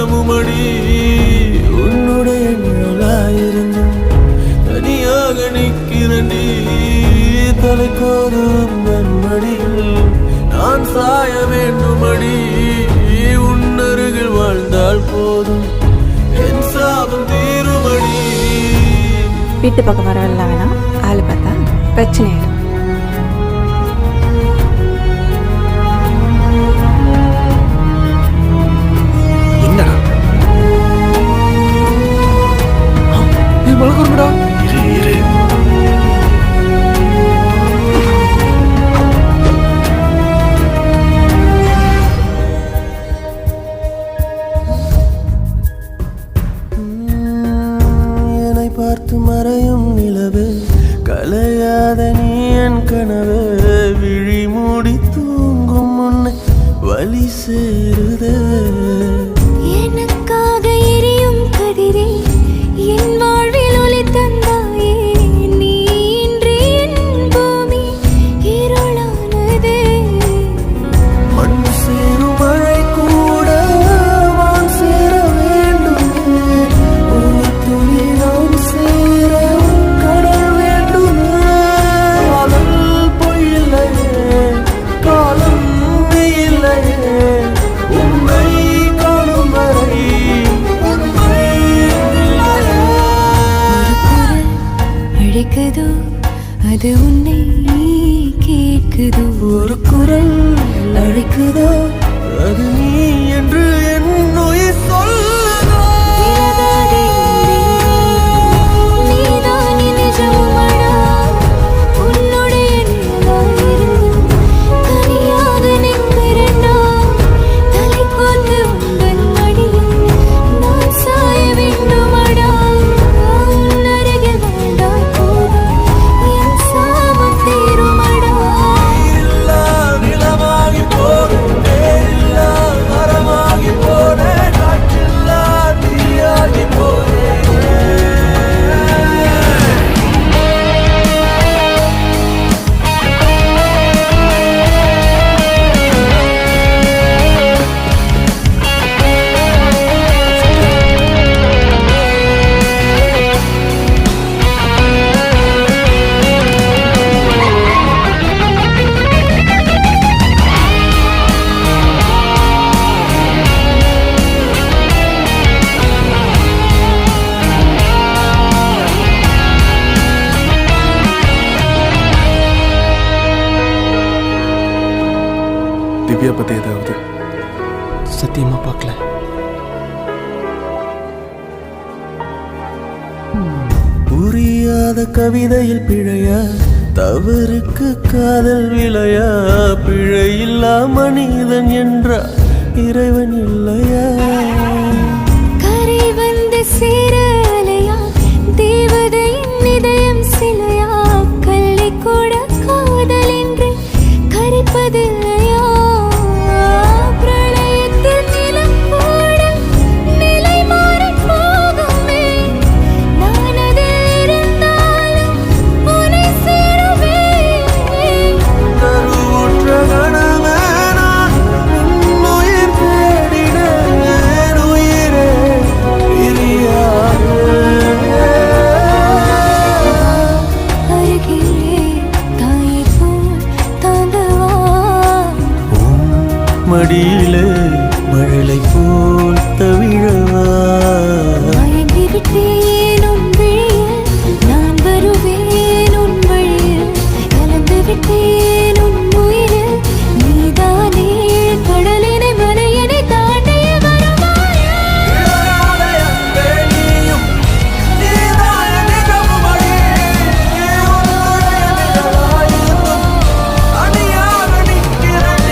நிஜமுமடி உன்னுடைய நிழலாயிருந்தும் தனியாக நிற்கிறண்டி தலைக்கோதும் மடியில் நான் சாய வேண்டுமடி உன்னருகில் வாழ்ந்தால் போதும் என் சாபம் தீருமடி. வீட்டு பக்கம் வரலாம் வேணாம், ஆளு பார்த்தா பிரச்சனை ஆயிடும். பார்த்து மறையும் நிலவு கலையாத நீ என் கனவு விழி மூடி தூங்கும் முன்னை வழி சேருது எனக்காக எரியும் கதிரே என் வாழ்வில் ஒளி தந்தாயே நீ இன்றி என் பூமி இருளானது. மண் சேரும் மழை கூட வான் சேர வேண்டும் ஒரு துளி நான் சேர கடல் வேண்டும். காதல் பொய்யில்லையே காலம் இல்லையே உண்மை காணும் வரை உண்மை இல்லையே. அழைக்குதோ அது உன்னை கேட்குதோ, ஒரு குரல் அழைக்குதோ அது நீ என்று என் உயிர் சொல்லுதோ. நீதான் என் நிஜமுமடா உன்னுடைய நிழலாயிருந்தும் தனியாக நிற்கிறேன்டா தலைக்கோர்த்து உந்தன் மடியில் நான் சாய வேண்டுமடா உன்னருகில் வாழ்ந்தால் போதும் என் சாபம் தீருமடா. இல்லா நிலமாகி போனேன் நேரில்லா மரமாகி போனேன் காற்றில்லா தீயாகி போனேன். திவ்யா பத்தி ஏதாவது? சத்தியமா பார்க்கல. புரியாத கவிதையில் பிழையா தவறுக்கு காதல் விளையா பிழையில்லா மனிதன் என்றா இறைவன் இல்லையா. கரை வந்து சேர அலையா தேவதையின் இதயம் சிலையா கல்லை கூட காதல் என்று கரைப்பதில்லையா. பிரளயத்தில் நிலம் கூட நிலை மாறிப் போகுமே நான் அதில் இருந்தாலும் உன்னை சேருவேன். கருவுற்ற கணமே நான் உன்னுயிர் தேடினேன் உயிரே பிரியாது. அருகிலே தாயைப் போல் தாங்கவா மடியிலே மழலை போல் தவிழவா. மயங்கிவிட்டேன் உன் விழியில் நான் வருவேன் உன் வழியில் கலந்து விட்டேன் உன் உயிரில் நீதானே கடலினை மலையினை தாண்டிய வருவாயா. அணியாக நிற்கிறேன்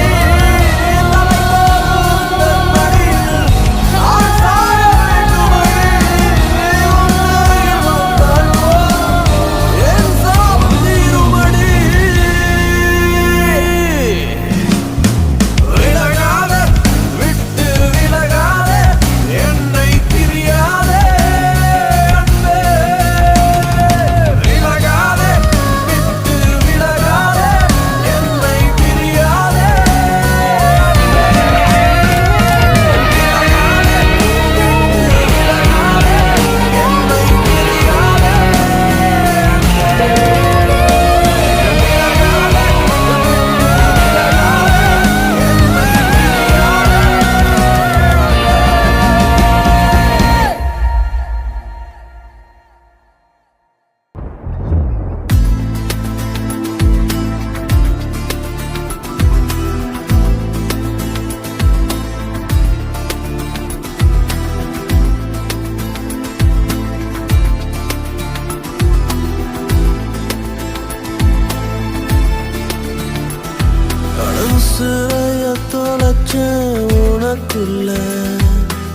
உனக்குள்ள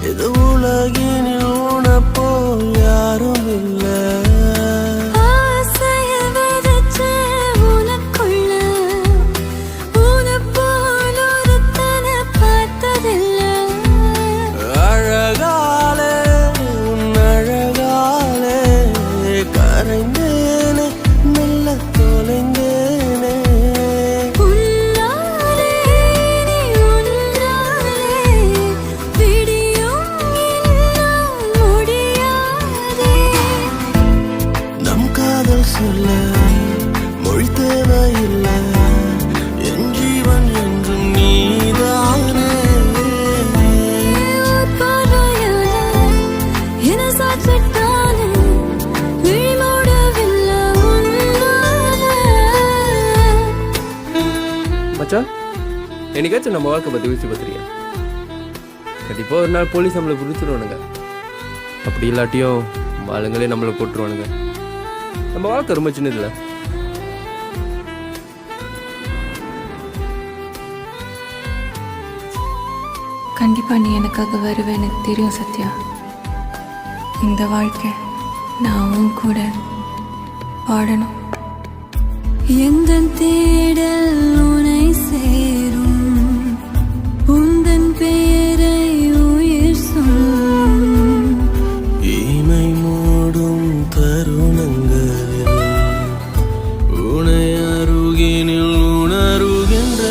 இது உலகினில் உனப்போ யாரும் இல்லை. ஆசைய விதைச்ச உனக்குள்ள உனப்போல் ஒருத்தனை பார்த்ததில்லை. அழகாலே உன் அழகாலே கரைந்தேனே மெல்ல தொலைந்தேனே. உன்னாலே நீ உன்னாலே விடியும் என்னால் முடியாதே. நம் காதல் சொல்ல மொழி தேவையில்லை, என் ஜீவன் என்றும் நீதானே. பார்வையால என்னை சாய்ச்சிட்டாலே விழி மூடவில்லை உன்னால. மச்சான், என்னைக்காச்சும் நம்ம வாழ்க்கை பற்றி யோசிச்சு பார்த்துருக்கியா? கண்டிப்பாக ஒரு நாள் போலீஸ் நம்மளை பிடிச்சிருவானுங்க. அப்படி இல்லாட்டியும் நம்ம ஆளுங்களே நம்மளை போட்டுருவானுங்க. நம்ம வாழ்க்கை ரொம்ப சின்னதில்ல. கண்டிப்பா நீ எனக்காக வருவேன், எனக்கு தெரியும் சத்யா. இந்த வாழ்க்கை நான் உன் கூட பாடணும். எந்தன் தேடல் உனை சேரும், உந்தன் பெயரை உயிர் சொல்லும். இமை மூடும் தருணங்களில் உனை அருகினில் உணருகின்ற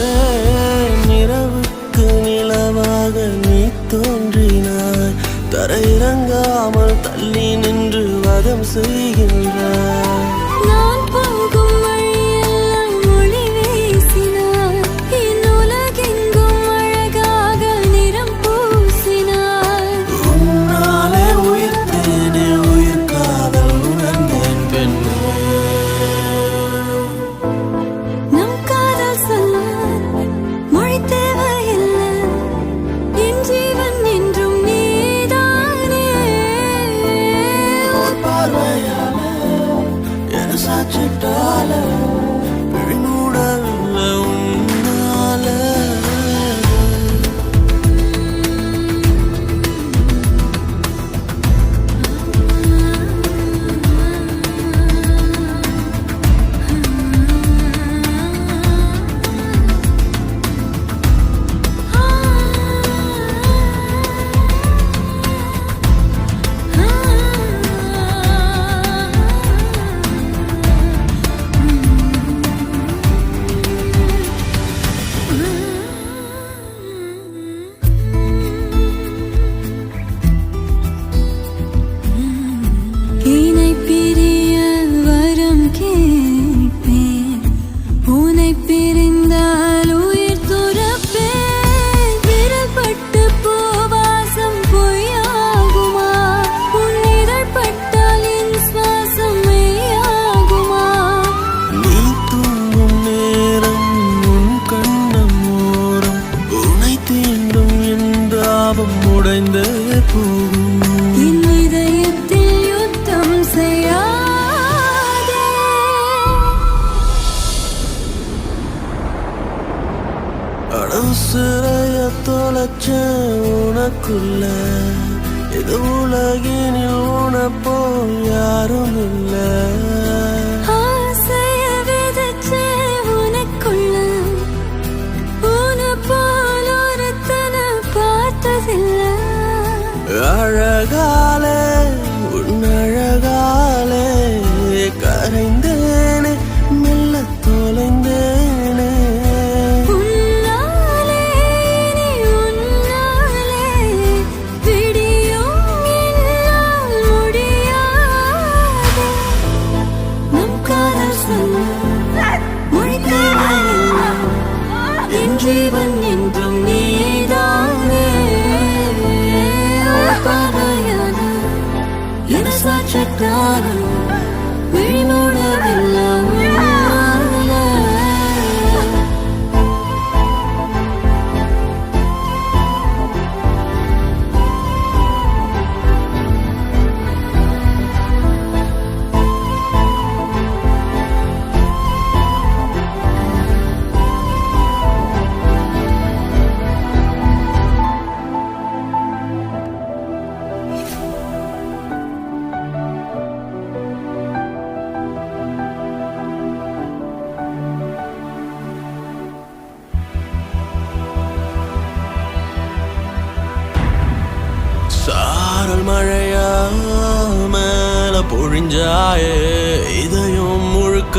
நிறவுக்கு நிலவாக நீ தோன்றினாய். தரையிறங்காமல் தள்ளி நின்று வதம் செய்கின்றாய். நான் போகும் வழியெல்லாம் ஒளி வீசினாய், என் உலகெங்கும் அழகாக நிறம் பூசினாய். உன்னாலே உயிர்த்தேனே உயிர் காதல் உணர்ந்தேன் பெண்ணே. நம் காதல் சொல்ல மொழி தேவையில்லை, என் ஜீவன் என்றும் நீதானே. ஒரு பார்வையால என சாட்சிட்டால விழிமூடவில்லை உன்னால. இணை பிரிய வரம் கேட்பேன், உனை பிரிந்தால் உயிர் துறப்பேன். விரல் பட்டு பூவாசம் பொய்யாகுமா, உன் இதழ் பட்டால் என் சுவாசம் மெய்யாகுமா. நீ தூங்கும் நேரம் உன் கண்ணம் ஓரம் உனை தீண்டும் என் தாபம் உடைந்தே போகும். என் இதயத்தில் யுத்தம் செய்யாதே. அடவு சிறைய தொலைச்ச உனக்குள்ள இது உலகினில் உனப்போ யாரும் இல்லை. ஆசைய விதைச்ச உனக்குள்ள உனப்போல் ஒருத்தனை பார்த்ததில்லை. அழகாலே உன் அழகாலே கரைந்தேனே மெல்ல தொலைந்தேனே. உன்னாலே நீ உன்னாலே விடியும் என்னால் முடியாதே. பொழிஞ்சாயே இதயம் முழுக்க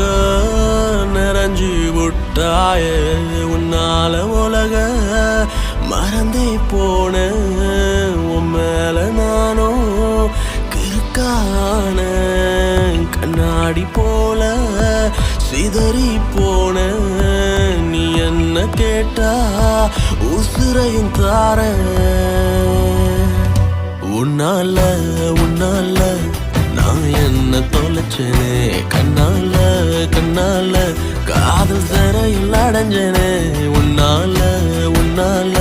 நிறைஞ்சு விட்டாயே உன்னால உலக மறந்தே போன உன் மேல நானும் கிறுக்கான கண்ணாடி போல சிதறி போன நீ என்ன கேட்டா உசுரையும் தார உன்னால உன்னால நான் என்ன தொலைச்சேனே கண்ணால கண்ணால காதல் சிறையில் அடைஞ்சேனே உன்னால உன்னால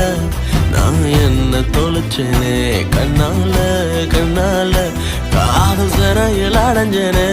நான் என்ன தொலைச்சேனே கண்ணால கண்ணால காதல் சிறையில் அடைஞ்சேனே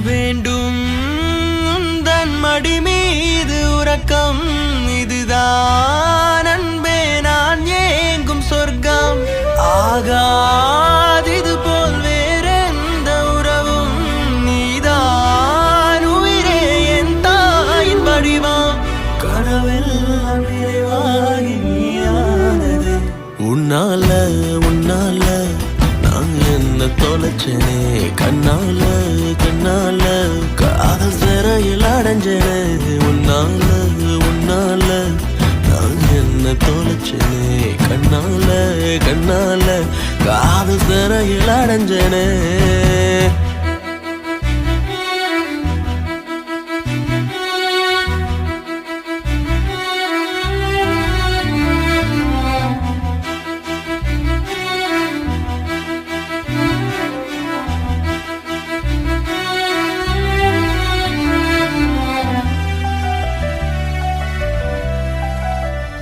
வேண்டும் உந்தன் மடி மீது உறக்கம் இதுதான் அன்பே நான் ஏங்கும் சொர்க்கம் ஆகாதிது போல் வேறெந்த உறவும் நீதான் உயிரே என் தாயின் வடிவம் கனவெல்லாம் நிறைவாகி நீயானது உன்னால உன்னால என்ன தொலைச்சேனே கண்ணால கண்ணால காதல் சிறையில் அடைஞ்சேனே உன்னால உன்னால நான் என்ன தொலைச்சேனே கண்ணால கண்ணால காதல் சிறையில் அடைஞ்சேனே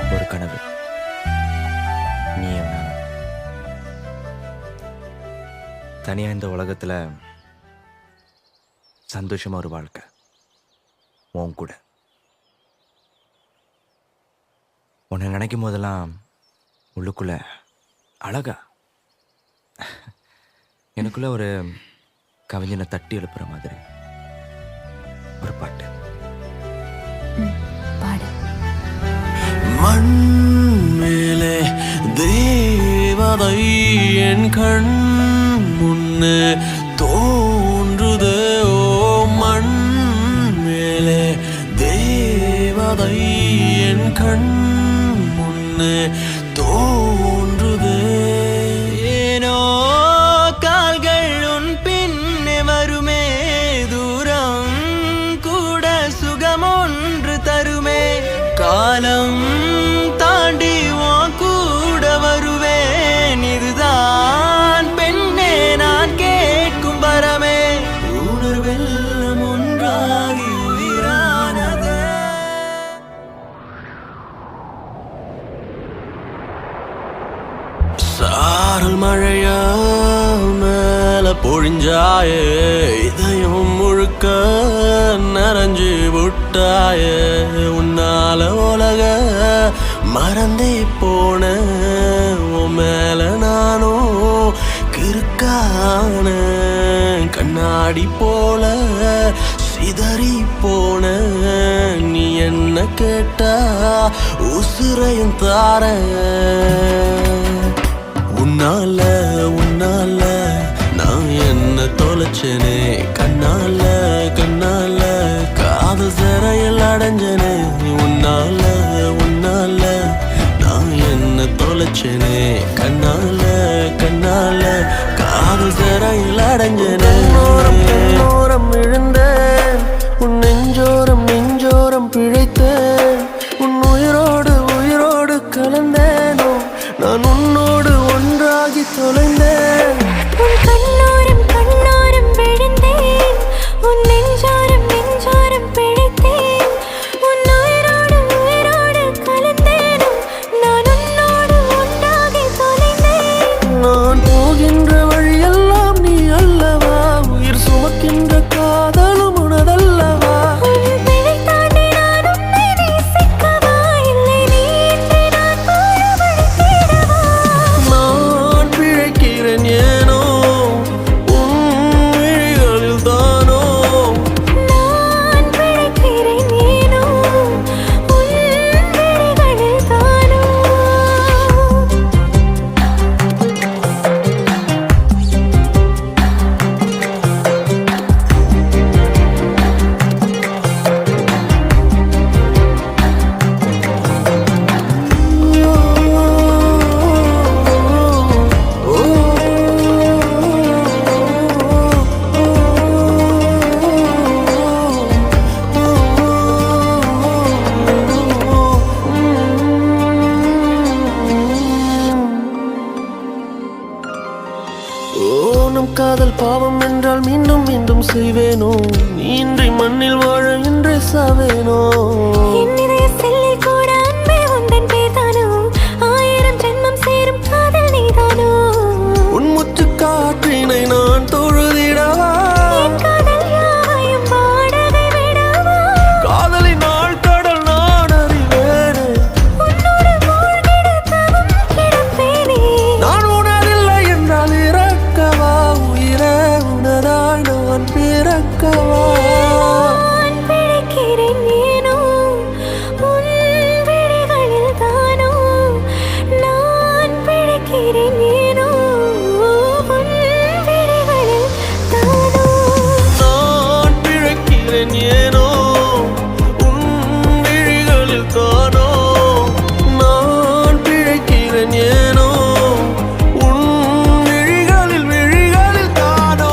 ஒரு கனவு நீயும் நானும் தனியா இந்த உலகத்துல சந்தோஷமா ஒரு வாழ்க்கை உன் கூட உன்னை நினைக்கும் போதெல்லாம் உள்ளுக்குள்ள அழகா எனக்குள்ள ஒரு கவிஞனை தட்டி எழுப்புற மாதிரி ஒரு பாட்டு பாடு மண் மேலே தேவதை என் கண் முன்னே தோன்றுதே ஓ மண் மேலே தேவதை என் கண் முன்னே தோன்றுதே ஏனோ கால்கள் உன் பின்னே வருமே தூரம் கூட சுகம் ஒன்று தருமே காலம் தாண்டி உன் கூட வருவேன் இதுதான் பெண்ணே நான் கேட்கும் வரமே உணர்வெல்லாம் ஒன்றாகி உயிரானது சாரல் மழையா மேல பொழிஞ்சாயே இதயம் முழுக்க நிறைஞ்சு விட்டாயே உன்னால உலக மறந்தே போன உன் மேல நானும் கிறுக்கான கண்ணாடி போல சிதறி போன நீ என்ன கேட்டா உசுரையும் தார உன்னால உன்னால நான் என்ன தொலைச்சேனே கண்ணால கண்ணால காதல் சிறையில் அடைஞ்சனே உன்னால உன்னால நான் என்ன தொலைச்சேனே கண்ணால கண்ணால காதல் சிறையில் அடைஞ்சனே ஓரம் விழுந்தேன் உன் நெஞ்சோரம் நெஞ்சோரம் பிழைத்தேன் உன் உயிரோடு உயிரோடு கலந்தேனோ நான் உன்னோடு ஒன்றாகி தொலைந்தேன் உன் கண்ணோரம் கண்ணோரம் விழுந்தேன் உன்னை பேசவேனோ என் இதய செல்லில் கூட அன்பே உந்தன் பேர்தானோ 1000 ஜென்மம் சேரும் காதல் நீதானோ உன் முச்சு காற்றினை நான் தொழுதிடவா என் காதல் யாவையும் வாடகை விடவா காதலின் நாள் கடல் நான் அறிவேனே உன்னோடு மூழ்கிட தவம் கிடப்பேனே நான் உணரில்லை என்றால் இறக்கவா உயிரே உனதாய் நான் பிறக்கவா நான் பிழைக்கிறேன் ஏனோ உன் விழிகளில் தானோ நான் பிழைக்கிறேன் ஏனோ உன் விழிகளில் தானோ நான் பிழைக்கிறேன் ஏனோ உன் விழிகளில் தானோ நான் பிழைக்கிறேன் ஏனோ உன் விழிகளில் தானோ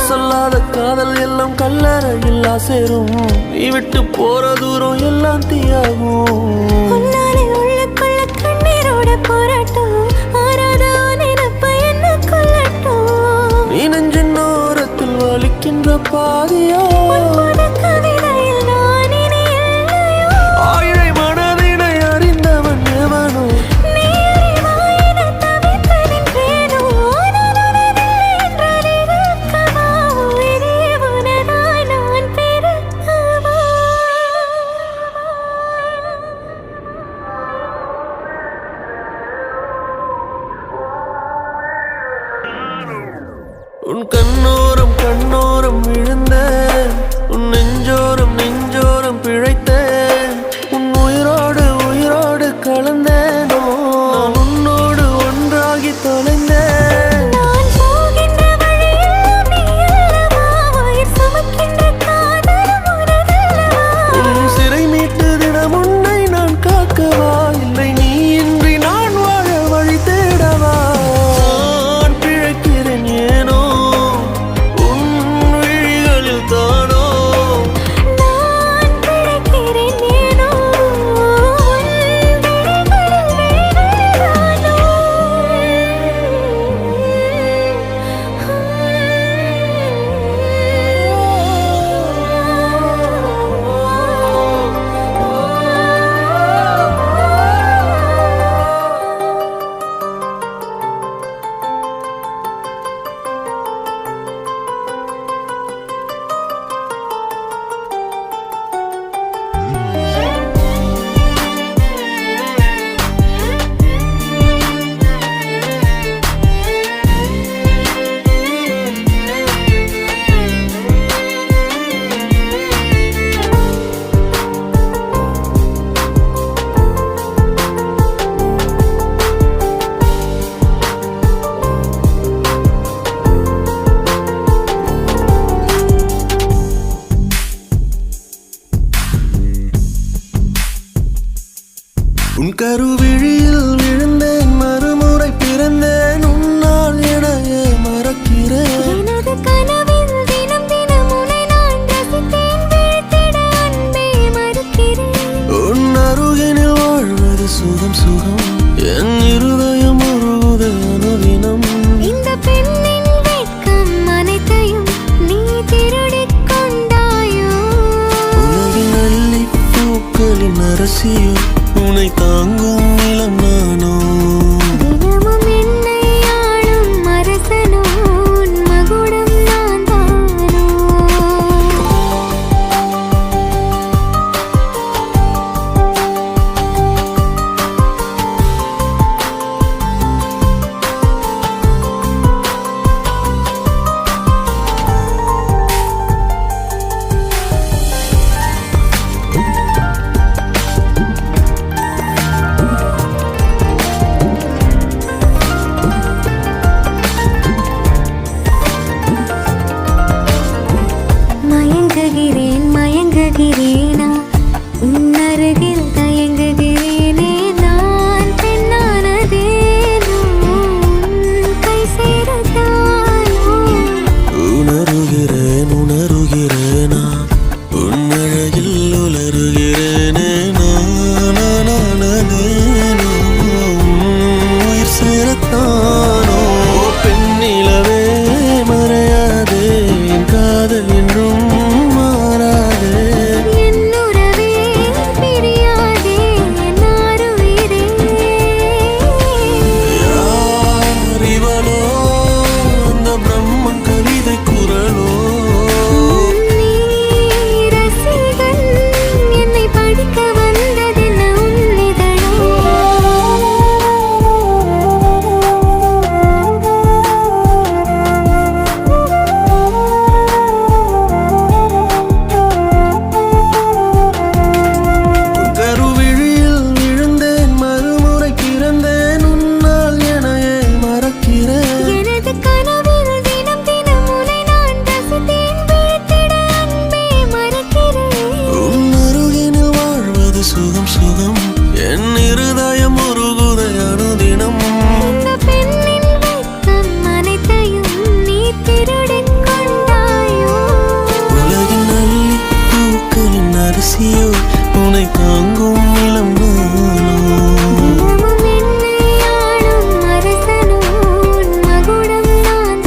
சொல்லாத காதல் எல்லாம் கல்லறையில் சேரும் நீ விட்டு போற தூரம் எல்லாம் தீயாகும் உன்னாலே உள்ளுக்குள்ள கண்ணீரோட போராட்டம் ஆறாத நினைப்ப என்ன கொல்லட்டும் நீ நெஞ்சின் ஓரத்தில் வலிக்கின்ற பாதியா புது கவிதையில் நான் இனி இல்லையோ ஆயிழை மனதினை அறிந்தவன் எவனோ நீ அறிவாயின தவித்து நின்றேனோ நான் உனதில்லை என்றால் இருக்கவா உயிரே உனதாய் நான் பிறக்கவா உன் கண்ணோரம் விழுந்தேன் உன் நெஞ்சோரம் பிழைத்தேன் உன் உயிரோடு கலந்தேனோ நான் உன்னோடு ஒன்றாகி தொலைந்தேன் நான் போகின்ற வழியெல்லாம் நீ அல்லவா உயிர் சுமக்கின்ற காதலும் உனதல்லவா உன் சிறை மீட்டு தினம் உன்னை நான் காக்கவா இல்லை நீ இன்றி நான் வாழ வழி தேடவா நான் பிழைக்கிறேன் ஏனோ உன் விழிகளில் தானோ நான் பிழைக்கிறேன் ஏனோ உன் விழிகளில் தானோ உன் கருவிழியில் விழுந்தேன் மறுமுறை பிறந்தேன் உன்னால் எனையே மறக்கிறேன் எனது கனவில் தினம் தினம் உன்னை நான் ரசித்தேன் வீழ்த்திட அன்பே மறுக்கிறேன் உன் அருகினில் வாழ்வது சுகம் என் இருதயம் உருகுது அனுதினம் இந்த பெண்ணின் வெட்கம் அனைத்தையும் நீ திருடிக் கொண்டாயோ உலகின் அள்ளி பூக்களின் அரசியோ உன்னை தாங்கும் நிலம் மயங்குகிறேனா உன் அருகில் தயங்குகிறேனே நான் பெண்ணானதேனோ உன் கை சேரத்தானோ உணருகிறேனா உன் அழகில் உலருகிறேனே நானானதேனோ உயிர் சேரத்தானோ பெண்ணிலவே மறையாதே என் காதல் என்றும் மாறாதே என்னுறவே பிரியாதே நாருயிரே யார் இவளோ அந்த பிரம்மன் கவிதை குரலோ நீ ரசிகன் என்னை படிக்க வந்ததென்ன உன்னிதழோ கருவிழியில் விழுந்தேன் மறுமுறை கிறந்தேன் உன்னால் எனையே மறக்கிறேன் எனது கனவில் தினம் தினம் உன்னை நான் ரசித்தேன் விழித்திட அன்பே மறக்கிறேன் உன் அருகினில் வாழ்வது சுகம் சுகம் என் இருதயம் உருகுதை அனுதினம் இந்த பெண்ணின் வெட்கம் அனைத்தையும் நீ திருடிக் கொண்டாயோ உலகின் அள்ளி பூக்களின் அரிசியோ உனை தாங்கும் இளம் நானோ தினமும் என்னை ஆளும் அரசனோ உன் மகுடம் நான்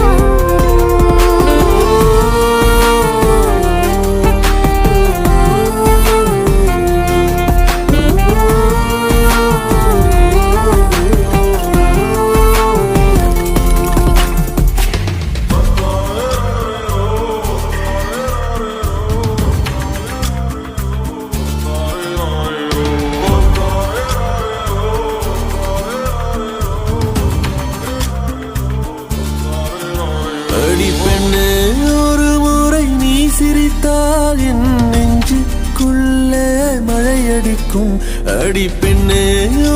அடி பெண்ணே ஒரு முறை நீ சிரித்தால் என் நெஞ்சுக்குள்ளே மழையடிக்கும் அடி பெண்ணே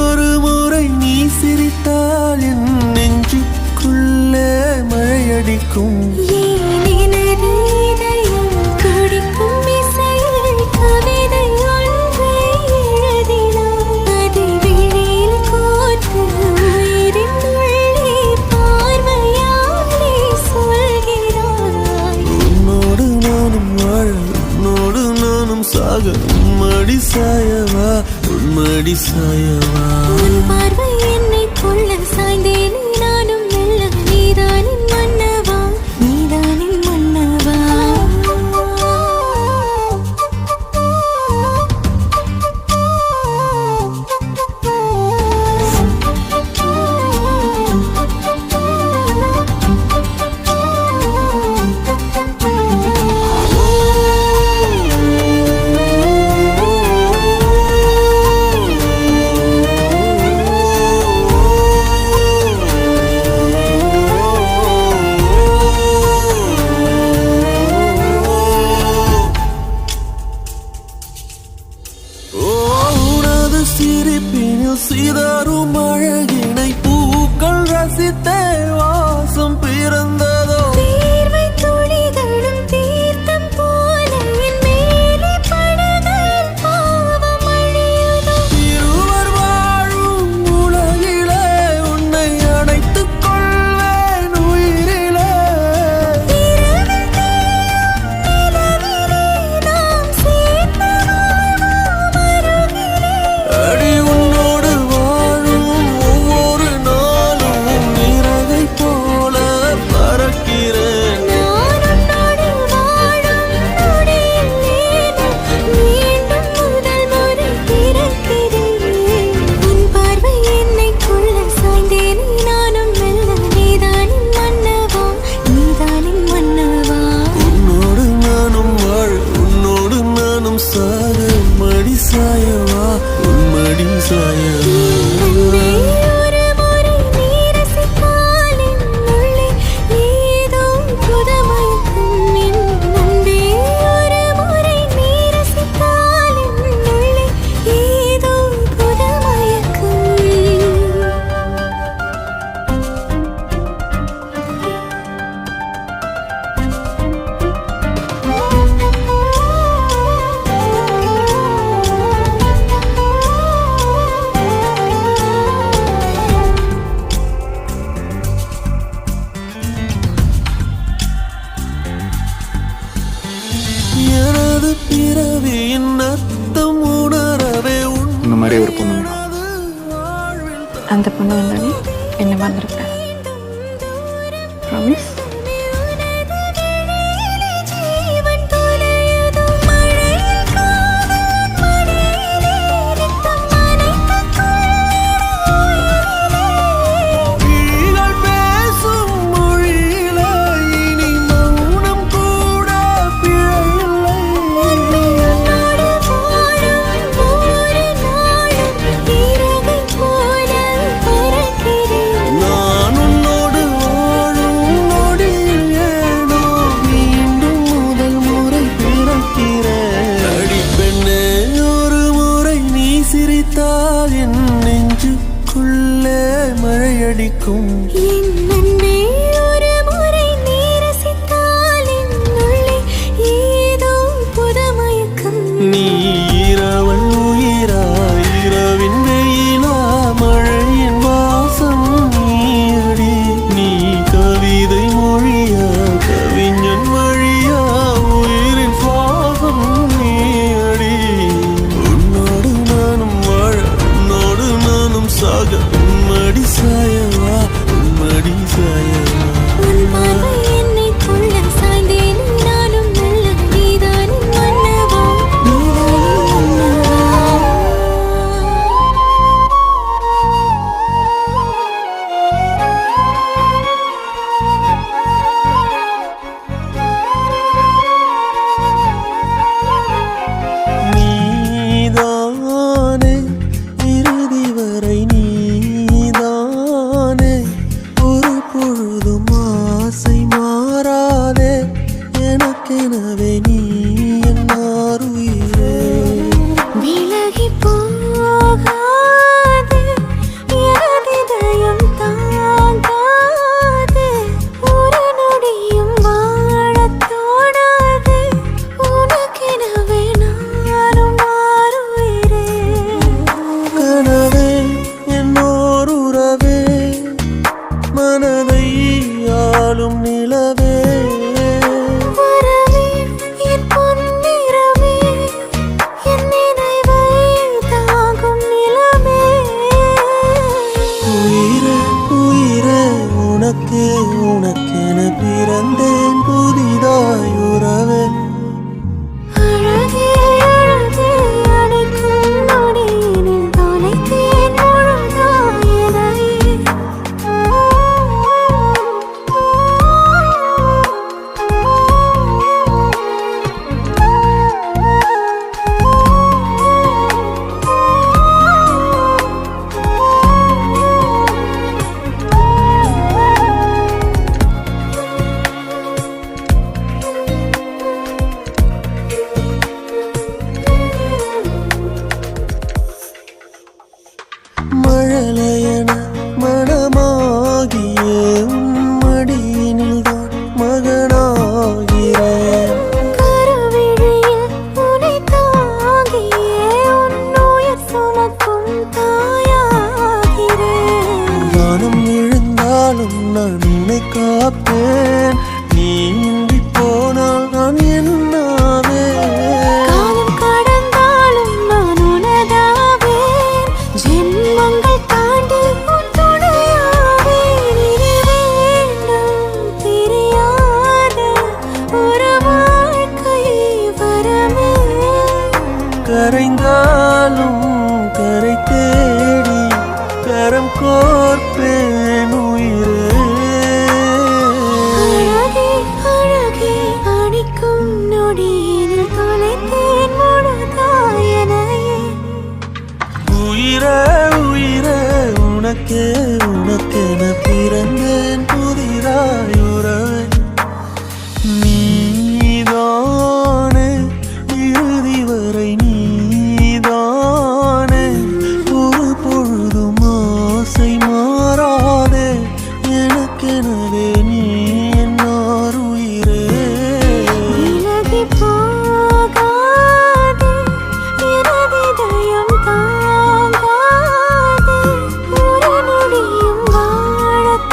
ஒரு முறை நீ சிரித்தால் என் நெஞ்சுக்குள்ளே மழையடிக்கும் ஏன் எனது இதயம் துடிக்கும் இசையில் கவிதை ஒன்றை எழுதினாய் அதை விழியில் கோர்த்து உயிரின் உள்ளே பார்வையாலே சொல்கிறாய் உன்னோடு நானும் வாழ உன்னோடு நானும் சாக உன்மடி சாயவா உன்மடி சாயவா உன் பார்வை என்னை கொள்ள சாய்ந்தேனே நானும் மெல்ல நீதானின் மன்னவா நீதானின் மன்னவா உனது சிரிப்பினில் சிதறும் அழகினை பூக்கள் ரசித்தே வாசம் பிறந்ததோ தீர்வை துளிகளும் தீர்த்தம் போல என் மேலே படுகையில் பாவம் அழியுதோ இருவர் வாழும் உலகிலே உன்னை அணைத்துக் கொள்வேன் உயிரிலே இரவில் தேயும் நிலவிலே நாம் சேர்ந்து வாழ்வோம் அருகிலே அடி உன்னோடு வாழும் ஒவ்வொரு நாளும் நிற உனது பிறவியின் அர்த்தம் உணரவே இந்த மாதிரி ஒரு பொண்ணு வேணும். அந்த பொண்ணு வந்தாலே என்ன மறந்துருப்பேன். ப்ராமிஸ். கிளிகள் பேசும் மொழியில இனி மௌனம் கூட பிழையில்லை. நான் உன்னோடு வாழும் நொடியில் ஏனோ மீண்டும் முதல் முறை பிறக்கிறேன். அடிப்பெண்ணே, ஒரு முறை நீ சிரித்தால் என் நெஞ்சுக்குள்ளே மழையடிக்கும். என் அன்பே, ஒரு முறை நீ ரசித்தால் என்னுள்ளே ஏதோ புது மயக்கம். நீ இரவல் உயிராய், இரவின் வெயிலா, மழையின் வாசம் நீயடி. நீ கவிதை மொழியா, கவிஞன் வழியா, உயிரின் சுவாசம் நீயடி. உன்னோடு நானும் வாழ, உன்னோடு நானும் சாக, உன்மடி சாயவா, உன்மடி சாயவா. உன் பார்வை என்னை கொள்ள சாய்ந்தேன் நானும் நல்ல நீதான் மன்னவா, நீதான் மன்னவா. நீதானே இறுதி வரை, நீதானே ஒரு பொழுதும் ஆசை மாறாதே. எனக்கெனவே நீ என் ஆருயிரே. விலகி போகாதே, எனது இதயம் தாங்காதே. ஒரு நொடியும் வாழத் தோணாதே, உனக்கெனவே நானும் மாறுகிறே. கனவே என்னோர் உறவே, மனதை ஆளும் நிலவே. வரவே என் பொன்னிறவே, என் நினைவை தாங்கும் நிலமே. உயிரே உயிரே, உனக்கே உனக்கென பிறந்தேன் புதிதாய் உறவே. அழகே அழகே, அணைக்கும் நொடியினில் தொலைத்தேன் முழுதாய் எனையே. மழலையன மனமாகியே உன் மடியினில்தான் மகனாகிறேன். கருவிழியில் உன்னை தாங்கியே உன் உயிர் சுமக்கும் தாயாகிறேன். வானம் விழுந்தாலும் நான் உன்னை காப்பேன். நீ இன்றி போனால் நான் என்னாவேன். காலம் கடந்தாலும் நான் உனதாவேன். ஜென்மங்கள் தாண்டி உன் துணையாவேன். இது வேண்டும் தெரியாத ஒரு வாழ்க்கை வரமே. கரைந்தாலும் கரை தேடி கரம் கோர்ப்பேன் உயிரே. அழகே அழகே, அணைக்கும் நொடியினில் தொலைத்தேன் முழுதாய் எனையே. உயிரே உயிரே, உனக்கே உனக்கென பிறந்தேன் புதிதாய் உறவே. நீதானே இறுதி வரை, நீதானே ஒரு பொழுதும் ஆசை மாறாதே. எனக்கெனவே நீ என் ஆருயிரே. விலகி போகாதே, எனது இதயம் தாங்காதே. ஒரு நொடியும் வாழத்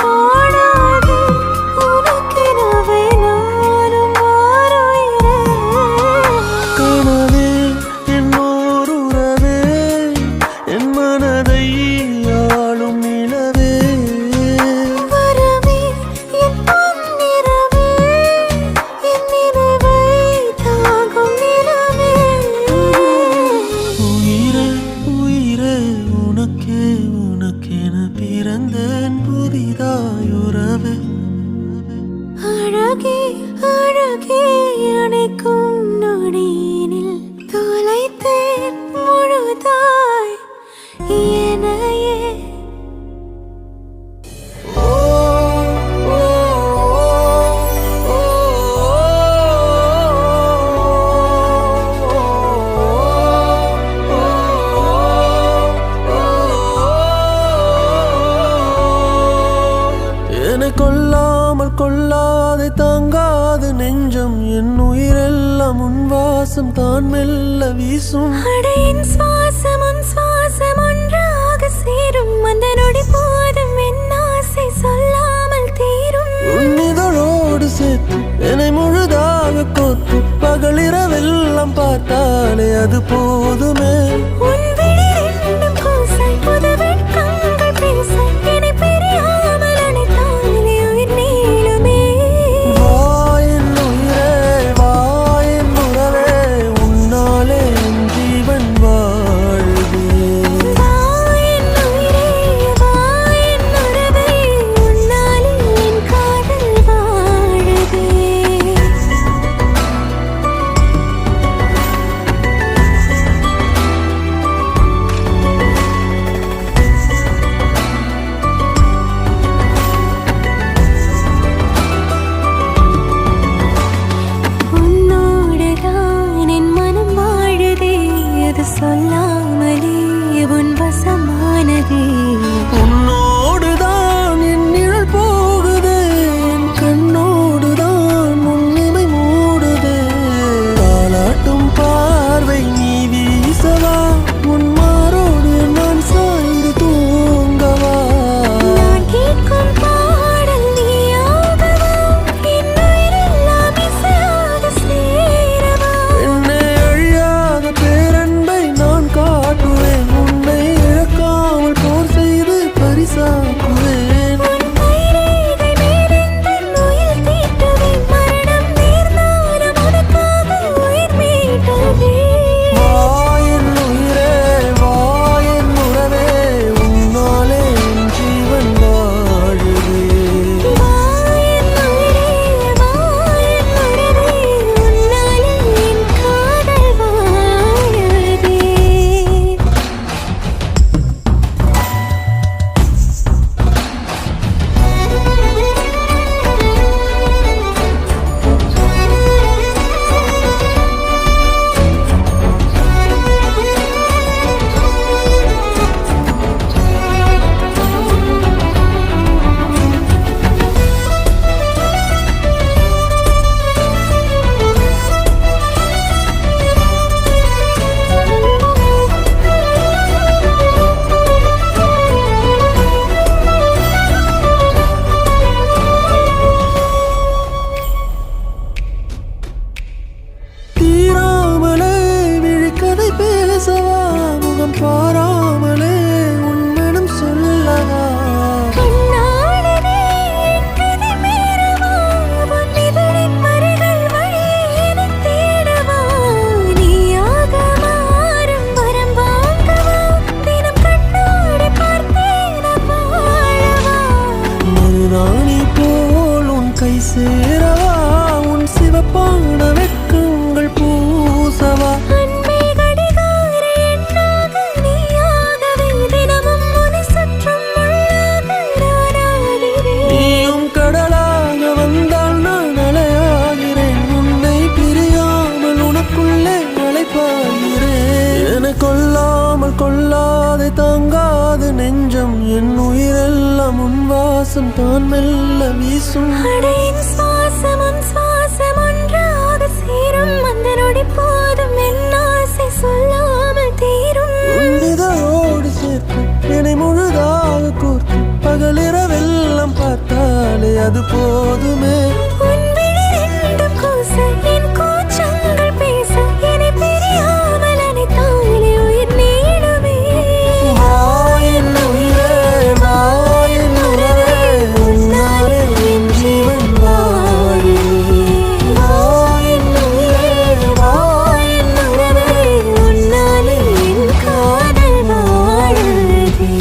நினைக்கும் நொடியினில் தொலைத்தேன் முழுதாய் என்னையே. என்னை கொல்லாமல் கொள்ளாതെ தாங்காது நெஞ்சம் என் உயிரெல்லாம் உன் வாசம் தான் மெல்ல வீசும். அடையின் சுவாசம் உன் சுவாசம் ஒன்றாக சேரும். அந்த நொடி போதும் என் ஆசை சொல்லாமல் தீரும். உன்னிதழோடு சேர்த்து என்னை முழுதாக கோத்து பகலிரவெல்லாம் பார்த்தாலே அது போதுமே. உன் விழி ரெண்டும் கூச புது வெட்கங்கள் பேச என்னை பிரியாமல் அணைத்தாலே உயிர் நீளுமே. வா என் உயிரே வா என் உறவே உன்னாலே என் ஜீவன் வாழுதே. வா என் உயிரே வா என் உறவே உன்னாலே என் காதல் வாழுதே. உன்னோடுதான் என் மனம் வாழுதே. அது சொல்லாமலே உன் வசமானதே. உன்னோடுதான் என் நிழல் போகுது என் கண்ணோடுதான் உன்னிமை மூடுது. தாலாட்டும் பார்வை நீ வீசவா உன் மாரோடு நான் சாய்ந்து தூங்கவா. நான் கேட்கும் பாடல் நீயாகவா என் உயிரெல்லாம் இசையாக சேரவா. என்னை அழியாத பேரன்பை நான் காட்டுவேன். உன்னை இழக்காமல் போர் செய்து பரிசாக்குவேன். உன் கைரேகை மேலெந்தன் உயிர் தீட்டுவேன். மரணம் நேர்ந்தாலும் உனக்காக உயிர் மீட்டுவேன். வா என் உயிரே வா என் உறவே உன்னாலே என் ஜீவன் வாழுதே. வா என் உயிரே வா என் உறவே உன்னாலே என் காதல் வாழுதே. தீராமலே விழிக்கதை பேசவா முகம் பாராமலே உன் மனம் சொல்லவா. கண்ணாளனே என் கதை மீறவா உன் இதழின் வரிகள் வழி எனத் தேடவா. நீயாக மாறும் வரம் வாங்கவா தினம் கண்ணாடி பார்த்தேன் வாழவா. மறுநாளி போல் உன் கை சேரவா உன் சிவப்பான வெட்கங்கள் பூசவா. அன்பே கடிகார எண்ணாக நீயாகவே தினமும் உன்னை சுற்றும் முள்ளாக நானாகிறேன். நீயும் கடலாக வந்தால் நான் அலையாகிறேன். உன்னை பிரியாமல் உனக்குள்ளே அலைப்பாகிறேன். என்னை கொல்லாமல் கொள்ளாതെ தாங்காது நெஞ்சம் என் உயிரெல்லாம் உன் வாசம் தான் மெல்ல வீசும். அடையின் சுவாசம் உன் சுவாசம் ஒன்றாக சேரும். அந்த நொடி போதும் என் ஆசை சொல்லாமல் தீரும். உன்னிதழோடு சேர்த்து என்னை முழுதாக கோர்த்து பகலிரவெல்லாம் பார்த்தாலே அது போதுமே. உன் விழி ரெண்டும் கூச என் கூச்சங்கள் பேச என்னை பிரியாமல் அணைத்தாலே உயிர் நீளுமே. வா என் உயிரே வா என் உறவே உன்னாலே என் ஜீவன் வாழுதே. வா என் உயிரே வா என் உறவே உன்னாலே என் காதல் வாழுதே.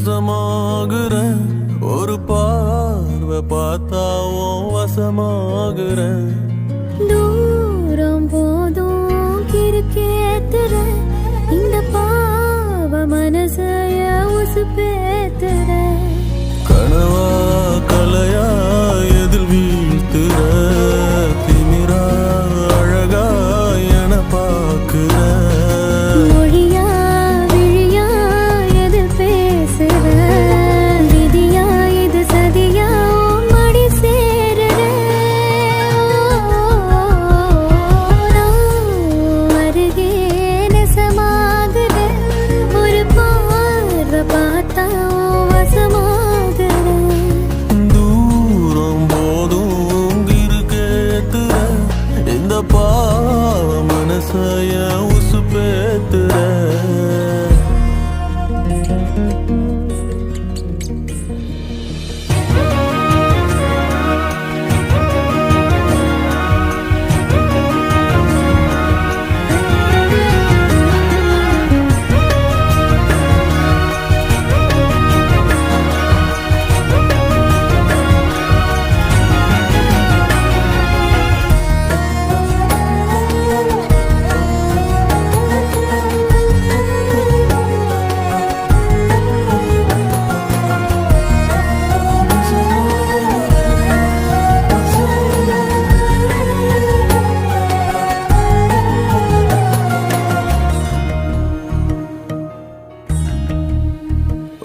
நெசமாகுறேன் ஒரு பார்வை பார்த்தாவும் வசமாகுறேன் தூரம் போதும் கிறுக்கேத்துற இந்த பாவ மனசைய உசுப்பேத்துற கனவா கலையா எதில் வீழ்த்துற திமிரா அழகா என பார்க்கிற மொழியா விழியா எதில் பேசுற விதியா இது சதியா மடி சேருற அருகே நெசமாகுற ஒரு பார்வை பார்த்தா வசமாகுற தூரம் போதும் இருக்கேத்துற இந்த பாவ மனசைய உசுப்பேத்துற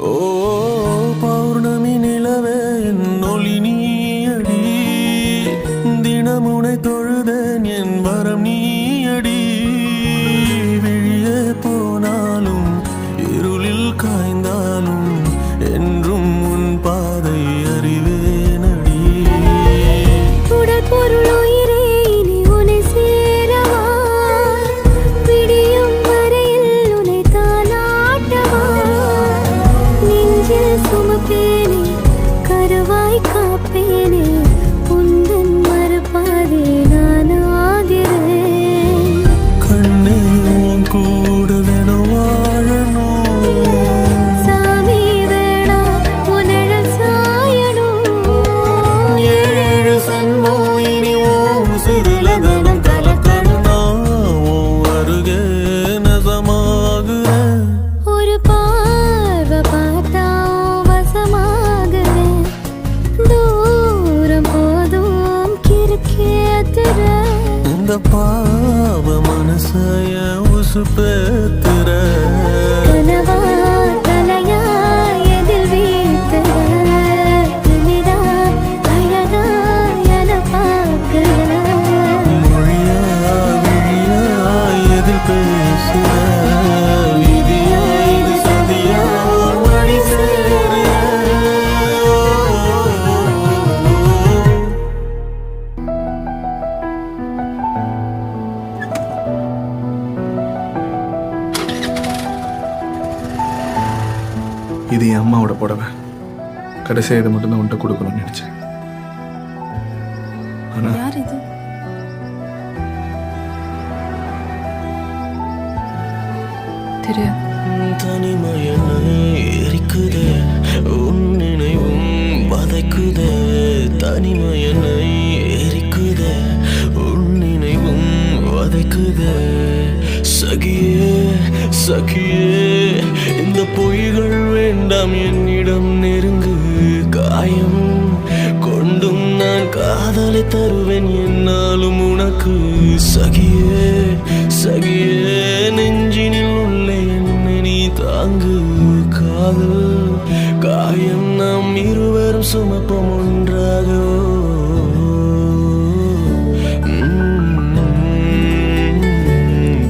ஓ பௌர்ணமி நிலவே என் ஒளி நீயடி தினமுனை தொழுதேன் என் வரம் நீயடி விழியே போனாலும் இருளில் காய்ந்தாலும் என்றும் உன் பாதை அறிவேனடி உடல் பொருள் உயிரே இனி உன்னை சேரவா விடியும் வரையில் உன்னை தாலாட்டவா நெஞ்சில் சுமப்பேனே கருவாய் காப்பேனே உந்தன் மறுபாதே நான் ஆகிறேன் கண்ணே உன் கூட வேணும் வாழணும் சாமி வேணா உன்னழல் சாயணும் ஏழு சன்மோ இனி ஓம் சிறுலதனம் கலக்கணும் நான் உன் அருகே நெசமாகுறேன் ஒரு பார்வை பார்த்தா வசமாகுறேன் தூரம் போதும் கிறுக்கேத்துற இந்த பாவ மனசைய உசுப்பேத்துற கனவா தலையா எதில் வீழ்த்துற திமிரா அழகா என பார்க்கிற மொழியா விழியா எதில் பேசுற விதியா இது சதியா மடி சேருற இது என் அம்மாவோட புடவை. கடைசியாக இதை மட்டும்தான் உன்கிட்ட கொடுக்கணும்னு நினைச்சேன். ஆனா யார் இது? தெரியாது. தனிமையனை எரிக்குதே உன் நினைவும் வதைக்குதே தனிமையனை எரிக்குதே உன் நினைவும் வதைக்குதே சகியே சகியே இந்த பொய்கள் வேண்டாம் என்னிடம் நெருங்கு காயம் கொண்டும் நான் காதலை தருவேன் என்னாலும் உனக்கு சகியே சகியே நெஞ்சினில் உள்ளே என்னை நீ தாங்கு காதல் காயம் நாம் இருவரும் சுமப்போம் ஒன்றாக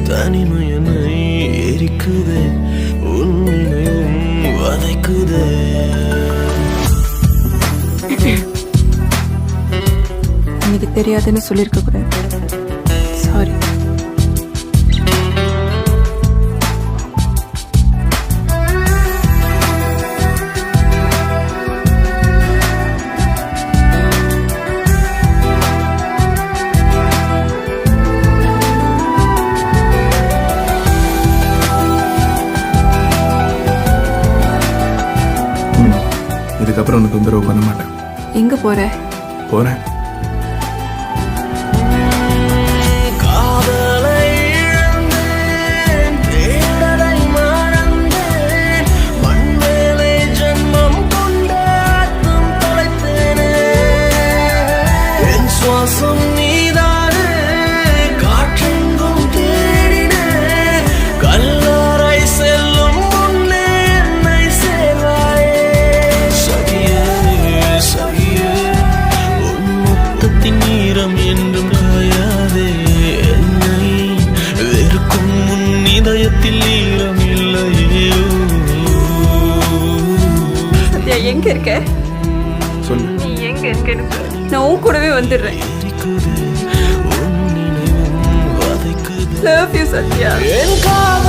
தனிமையனை எரிக்குதே உன் நினைவும் வதைக்குதே எனக்கு தெரியாதுன்னு சொல்லியிருக்க கூடாது. சாரி. இதுக்கப்புறம் உனக்கு தொந்தரவு பண்ண மாட்டேன். எங்கே போகிற? போகிறேன். காதலை இழந்தேன், தேடலை மறந்தேன், மண்மேலே ஜென்மம் கொண்ட அர்த்தம் தொலைத்தேனே. என் சுவாசம் நீதானே, காற்றெங்கும் தேடினேன், கல்லறை செல்லும் முன்னே என்னை சேர்வாயே. சகியே சகியே, உன் முத்தத்தின் ஈரம் என்றும் காயாதே. என்னை வெறுக்கும் உன் இதயத்தில் ஈரம் இல்லையே. சத்யா எங்கே இருக்க? சொல்லு. நீ எங்கே இருக்கேன்னு சொல்லு. நான் உன் கூடவே வந்துடுறேன். உன் நினைவும் வதைக்குது. Love you Sathya. என் காதல்